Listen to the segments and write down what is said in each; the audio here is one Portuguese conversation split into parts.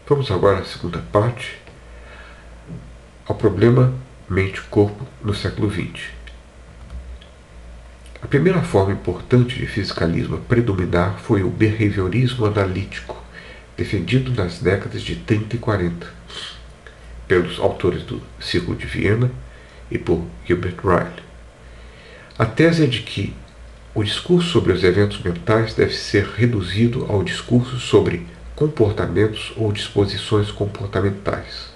Vamos agora à segunda parte, ao problema mente-corpo no século XX. A primeira forma importante de fisicalismo a predominar foi o behaviorismo analítico, defendido nas décadas de 30 e 40, pelos autores do Círculo de Viena e por Gilbert Ryle. A tese é de que o discurso sobre os eventos mentais deve ser reduzido ao discurso sobre comportamentos ou disposições comportamentais.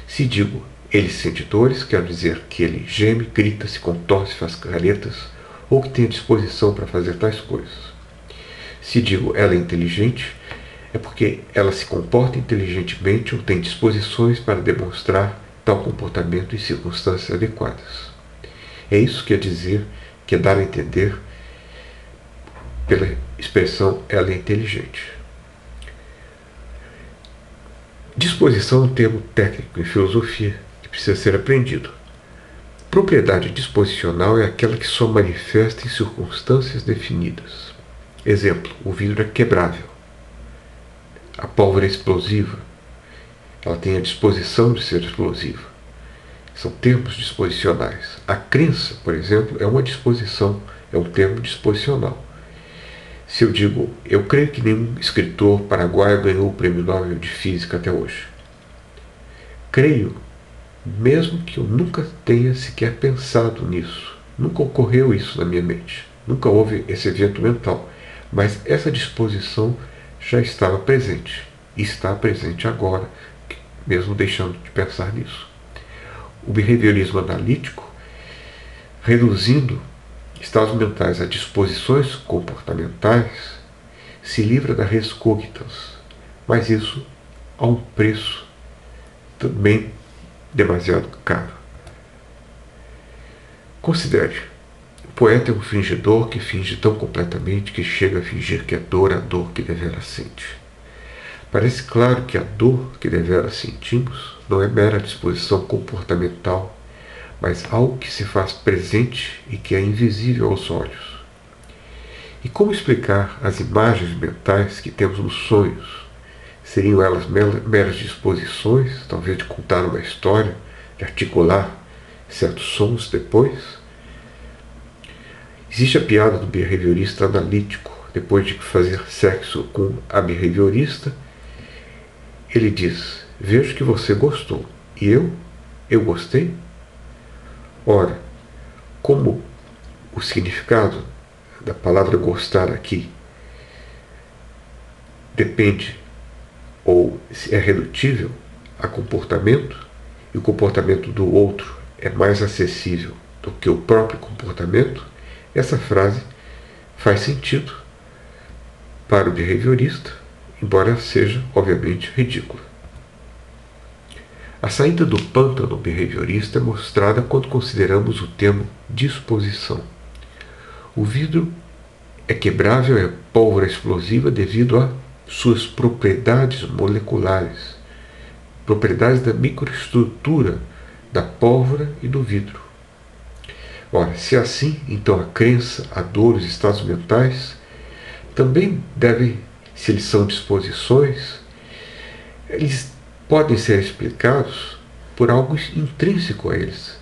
Se digo ele sente dores, quero dizer que ele geme, grita, se contorce, faz caretas ou que tenha disposição para fazer tais coisas. Se digo ela é inteligente, é porque ela se comporta inteligentemente ou tem disposições para demonstrar tal comportamento em circunstâncias adequadas. É isso que que é dar a entender pela expressão ela é inteligente. Disposição é um termo técnico em filosofia que precisa ser aprendido. Propriedade disposicional é aquela que só manifesta em circunstâncias definidas. Exemplo, o vidro é quebrável. A pólvora é explosiva. Ela tem a disposição de ser explosiva. São termos disposicionais. A crença, por exemplo, é uma disposição, é um termo disposicional. Se eu digo, eu creio que nenhum escritor paraguaio ganhou o Prêmio Nobel de Física até hoje. Creio, mesmo que eu nunca tenha sequer pensado nisso. Nunca ocorreu isso na minha mente. Nunca houve esse evento mental. Mas essa disposição já estava presente. E está presente agora, mesmo deixando de pensar nisso. O behaviorismo analítico, reduzindo estados mentais a disposições comportamentais, se livra da res cogitans, mas isso a um preço também demasiado caro. Considere, o poeta é um fingidor que finge tão completamente que chega a fingir que é dor a dor que devera sente. Parece claro que a dor que devera sentimos não é mera disposição comportamental, mas algo que se faz presente e que é invisível aos olhos. E como explicar as imagens mentais que temos nos sonhos? Seriam elas meras disposições, talvez de contar uma história, de articular certos sons depois? Existe a piada do behaviorista analítico. Depois de fazer sexo com a behaviorista, ele diz, vejo que você gostou. E eu gostei? Ora, como o significado da palavra gostar aqui depende ou é redutível a comportamento, e o comportamento do outro é mais acessível do que o próprio comportamento, essa frase faz sentido para o behaviorista, embora seja, obviamente, ridícula. A saída do pântano behaviorista é mostrada quando consideramos o termo disposição. O vidro é quebrável, é pólvora explosiva devido a suas propriedades moleculares, propriedades da microestrutura da pólvora e do vidro. Ora, se é assim, então a crença, a dor, os estados mentais também devem, se eles são disposições, eles podem ser explicados por algo intrínseco a eles,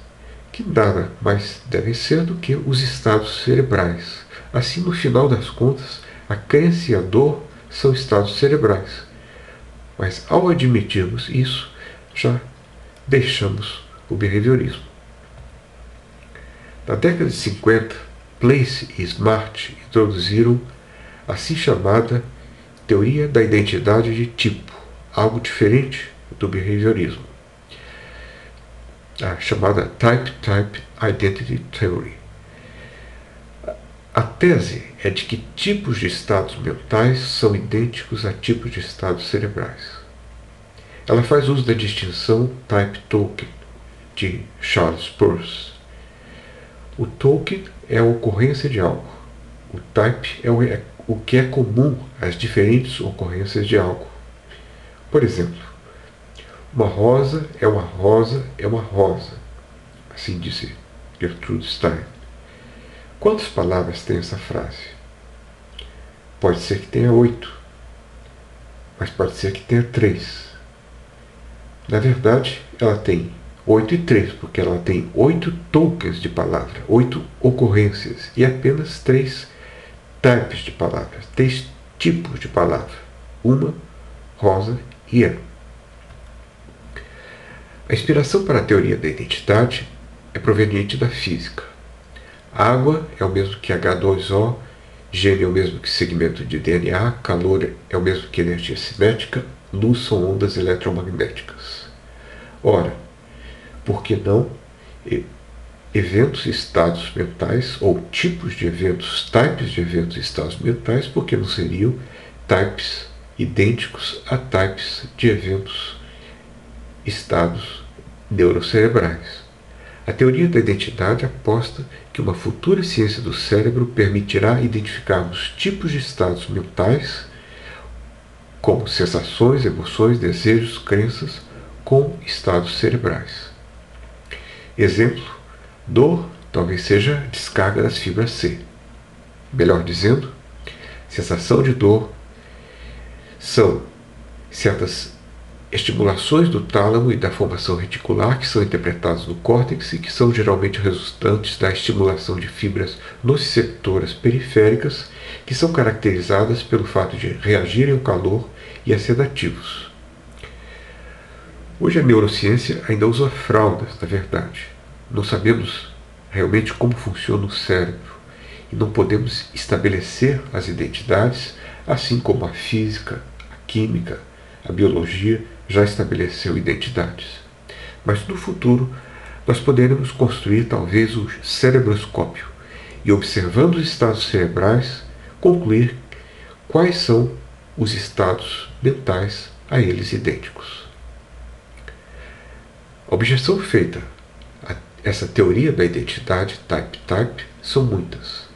que nada mais devem ser do que os estados cerebrais. Assim, no final das contas, a crença e a dor são estados cerebrais. Mas ao admitirmos isso, já deixamos o behaviorismo. Na década de 50, Place e Smart introduziram a assim chamada teoria da identidade de tipo, algo diferente do behaviorismo, a chamada Type-Type Identity Theory. A tese é de que tipos de estados mentais são idênticos a tipos de estados cerebrais. Ela faz uso da distinção type-token de Charles Peirce. O token é a ocorrência de algo. O type é o que é comum às diferentes ocorrências de algo. Por exemplo, uma rosa é uma rosa é uma rosa. Assim disse Gertrude Stein. Quantas palavras tem essa frase? Pode ser que tenha 8. mas pode ser que tenha 3. Na verdade, ela tem 8 e 3, porque ela tem 8 tokens de palavra, 8 ocorrências e apenas 3 types de palavras, 3 tipos de palavra. Uma, rosa e é. A inspiração para a teoria da identidade é proveniente da física. Água é o mesmo que H2O, gênio é o mesmo que segmento de DNA, calor é o mesmo que energia cinética, luz são ondas eletromagnéticas. Ora, por que não eventos e estados mentais, ou tipos de eventos, types de eventos e estados mentais, porque não seriam types idênticos a types de eventos, estados neurocerebrais. A teoria da identidade aposta que uma futura ciência do cérebro permitirá identificarmos tipos de estados mentais, como sensações, emoções, desejos, crenças, com estados cerebrais. Exemplo, dor talvez seja descarga das fibras C. Melhor dizendo, sensação de dor são certas estimulações do tálamo e da formação reticular que são interpretadas no córtex e que são geralmente resultantes da estimulação de fibras nociceptoras periféricas que são caracterizadas pelo fato de reagirem ao calor e a sedativos. Hoje a neurociência ainda usa fraldas, na verdade. Não sabemos realmente como funciona o cérebro e não podemos estabelecer as identidades, assim como a física, a química, a biologia já estabeleceu identidades. Mas no futuro, nós poderemos construir talvez o cerebroscópio e, observando os estados cerebrais, concluir quais são os estados mentais a eles idênticos. A objeção feita a essa teoria da identidade type-type são muitas.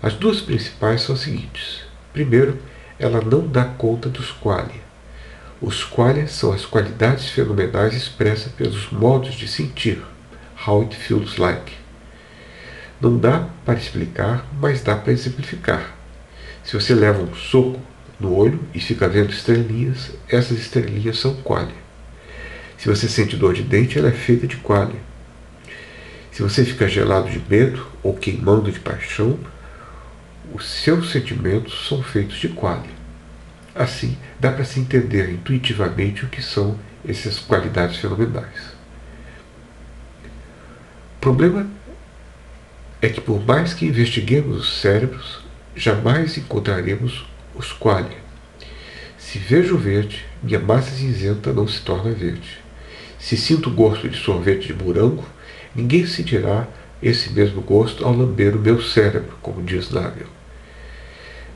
As duas principais são as seguintes. Primeiro, ela não dá conta dos qualia. Os qualia são as qualidades fenomenais expressas pelos modos de sentir, how it feels like. Não dá para explicar, mas dá para exemplificar. Se você leva um soco no olho e fica vendo estrelinhas, essas estrelinhas são qualia. Se você sente dor de dente, ela é feita de qualia. Se você fica gelado de medo ou queimando de paixão, os seus sentimentos são feitos de qualia. Assim, dá para se entender intuitivamente o que são essas qualidades fenomenais. O problema é que, por mais que investiguemos os cérebros, jamais encontraremos os qualia. Se vejo verde, minha massa cinzenta não se torna verde. Se sinto gosto de sorvete de morango, ninguém sentirá esse mesmo gosto ao lamber o meu cérebro, como diz Nagel.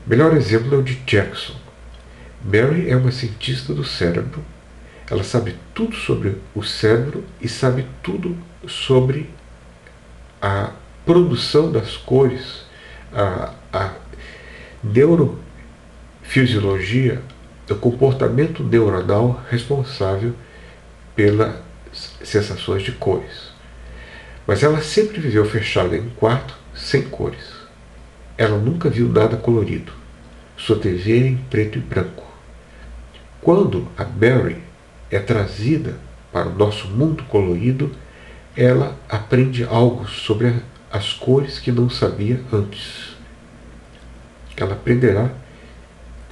Melhor exemplo é o de Jackson. Mary é uma cientista do cérebro. Ela sabe tudo sobre o cérebro e sabe tudo sobre a produção das cores, a neurofisiologia, o comportamento neuronal responsável pelas sensações de cores. Mas ela sempre viveu fechada em um quarto sem cores. Ela nunca viu nada colorido. Sua TV é em preto e branco. Quando a Mary é trazida para o nosso mundo colorido, ela aprende algo sobre as cores que não sabia antes. Ela aprenderá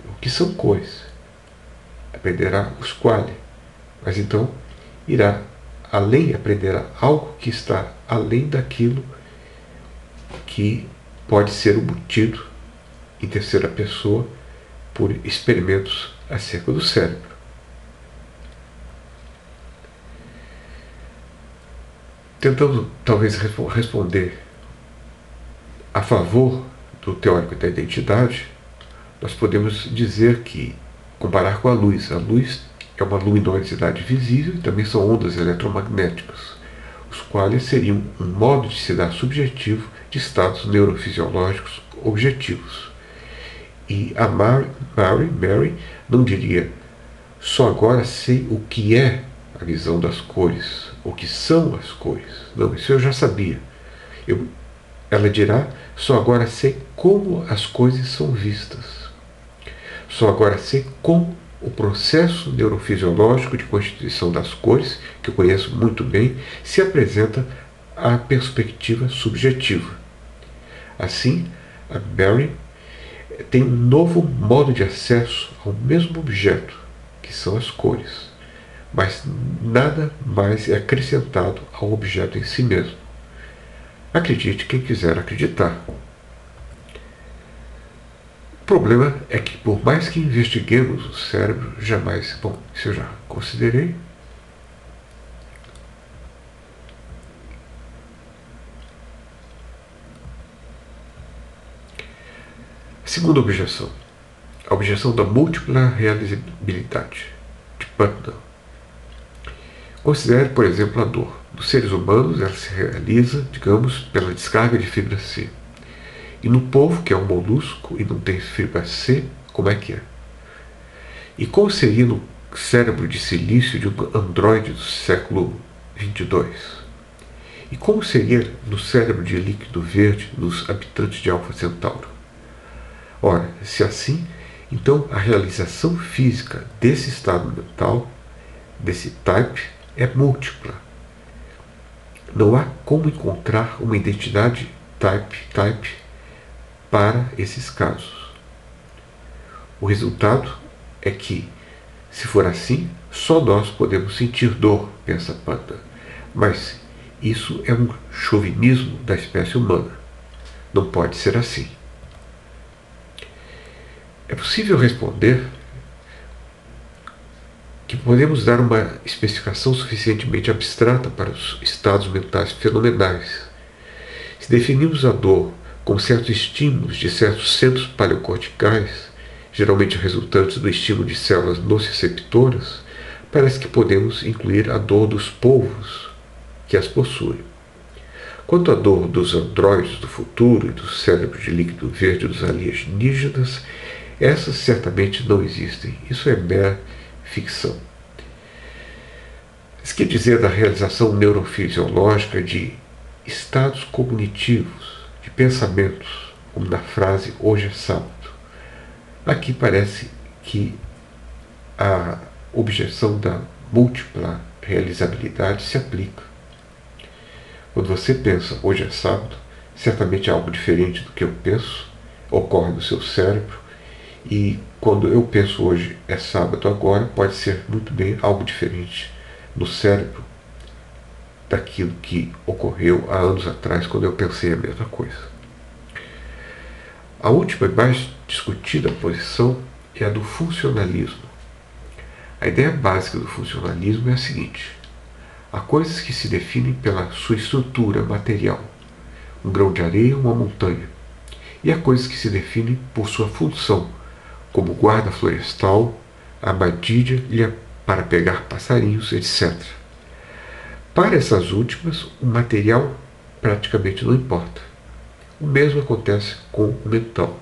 o que são cores. Aprenderá os qualia. Mas então aprenderá algo que está além daquilo que pode ser obtido em terceira pessoa por experimentos acerca do cérebro. Tentando talvez responder a favor do teórico da identidade, nós podemos dizer que, comparar com a luz é uma luminosidade visível e também são ondas eletromagnéticas, os quais seriam um modo de se dar subjetivo de estados neurofisiológicos objetivos. E a Mary não diria, só agora sei o que é a visão das cores, o que são as cores. Não, isso eu já sabia. Ela dirá, só agora sei como as coisas são vistas. Só agora sei como o processo neurofisiológico de constituição das cores, que eu conheço muito bem, se apresenta à perspectiva subjetiva. Assim, a Mary tem um novo modo de acesso ao mesmo objeto, que são as cores, mas nada mais é acrescentado ao objeto em si mesmo. Acredite quem quiser acreditar. O problema é que, por mais que investiguemos o cérebro, jamais... Bom, isso eu já considerei. Segunda objeção. A objeção da múltipla realizabilidade, de Putnam. Considere, por exemplo, a dor. Nos seres humanos, ela se realiza, digamos, pela descarga de fibra C. E no polvo, que é um molusco e não tem fibra C, como é que é? E como seria no cérebro de silício de um androide do século 22? E como seria no cérebro de líquido verde dos habitantes de Alfa Centauro? Ora, se assim, então a realização física desse estado mental, desse type, é múltipla. Não há como encontrar uma identidade type para esses casos. O resultado é que, se for assim, só nós podemos sentir dor, pensa Putnam. Mas isso é um chauvinismo da espécie humana. Não pode ser assim. É possível responder que podemos dar uma especificação suficientemente abstrata para os estados mentais fenomenais. Se definimos a dor como certos estímulos de certos centros paleocorticais, geralmente resultantes do estímulo de células nociceptoras, parece que podemos incluir a dor dos polvos que as possuem. Quanto à dor dos androides do futuro e do cérebro de líquido verde dos alienígenas, essas certamente não existem. Isso é mera ficção. Isso quer dizer da realização neurofisiológica de estados cognitivos, de pensamentos, como na frase "hoje é sábado". Aqui parece que a objeção da múltipla realizabilidade se aplica. Quando você pensa "hoje é sábado", certamente algo diferente do que eu penso ocorre no seu cérebro, e quando eu penso "hoje é sábado" agora, pode ser muito bem algo diferente no cérebro daquilo que ocorreu há anos atrás, quando eu pensei a mesma coisa. A última e mais discutida posição é a do funcionalismo. A ideia básica do funcionalismo é a seguinte: há coisas que se definem pela sua estrutura material, um grão de areia ou uma montanha, e há coisas que se definem por sua função, como guarda florestal, armadilha para pegar passarinhos, etc. Para essas últimas, o material praticamente não importa. O mesmo acontece com o mental.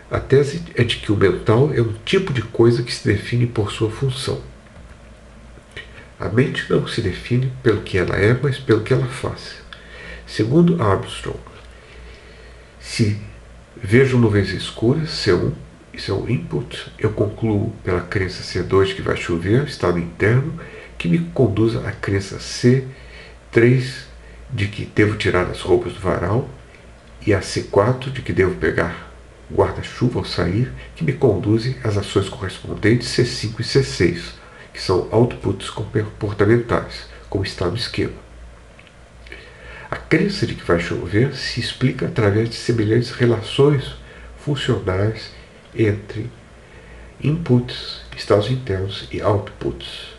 A tese é de que o mental é um tipo de coisa que se define por sua função. A mente não se define pelo que ela é, mas pelo que ela faz. Segundo Armstrong, se vejo nuvens escuras, C1, isso é o input, eu concluo pela crença C2 que vai chover, estado interno, que me conduz à crença C3 de que devo tirar as roupas do varal, e a C4 de que devo pegar guarda-chuva ao sair, que me conduzem às ações correspondentes C5 e C6, que são outputs comportamentais, como está no esquema. A crença de que vai chover se explica através de semelhantes relações funcionais entre inputs, estados internos, e outputs.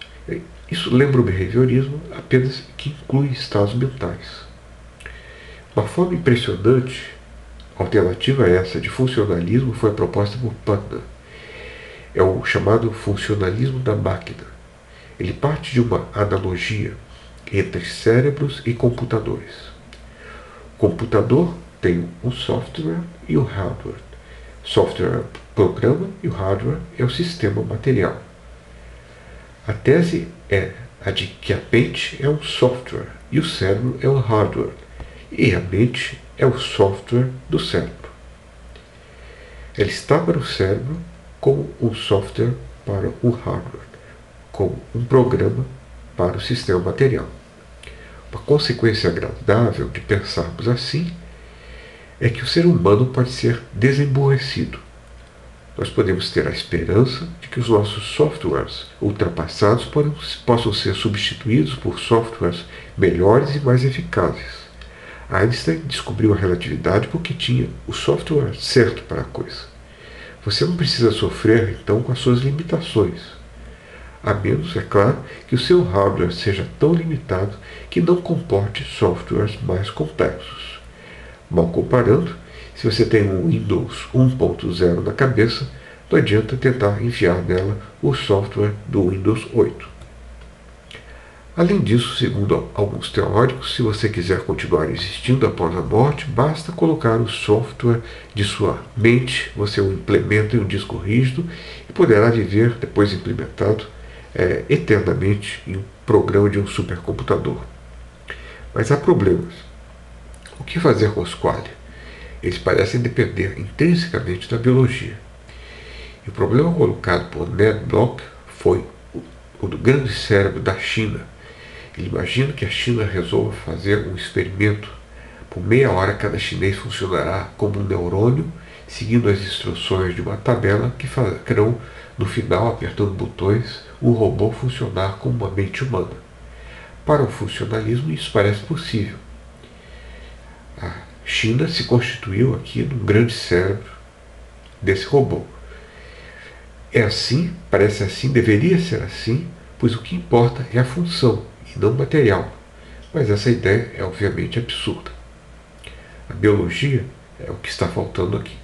Isso lembra o behaviorismo, apenas que inclui estados mentais. Uma forma impressionante, alternativa a essa, de funcionalismo foi proposta por Putnam. É o chamado funcionalismo da máquina. Ele parte de uma analogia entre cérebros e computadores. O computador tem um software e um hardware. O software é o programa e o hardware é o sistema material. A tese é a de que a mente é um software e o cérebro é um hardware, e a mente é o software do cérebro. Ela está para o cérebro como um software para o hardware, como um programa para o sistema material. Uma consequência agradável de pensarmos assim é que o ser humano pode ser desemburrecido. Nós podemos ter a esperança de que os nossos softwares ultrapassados possam ser substituídos por softwares melhores e mais eficazes. Einstein descobriu a relatividade porque tinha o software certo para a coisa. Você não precisa sofrer, então, com as suas limitações. A menos, é claro, que o seu hardware seja tão limitado que não comporte softwares mais complexos. Mal comparando, se você tem um Windows 1.0 na cabeça, não adianta tentar enfiar nela o software do Windows 8. Além disso, segundo alguns teóricos, se você quiser continuar existindo após a morte, basta colocar o software de sua mente, você o implementa em um disco rígido e poderá viver, depois implementado, eternamente em um programa de um supercomputador. Mas há problemas. O que fazer com os qualia? Eles parecem depender intrinsecamente da biologia. E o problema colocado por Ned Block foi o do grande cérebro da China. Ele imagina que a China resolva fazer um experimento. Por meia hora cada chinês funcionará como um neurônio, seguindo as instruções de uma tabela que farão, no final, apertando botões, o robô funcionar como uma mente humana. Para o funcionalismo isso parece possível. A China se constituiu aqui num grande cérebro desse robô. É assim, parece assim, deveria ser assim, pois o que importa é a função e não o material. Mas essa ideia é obviamente absurda. A biologia é o que está faltando aqui.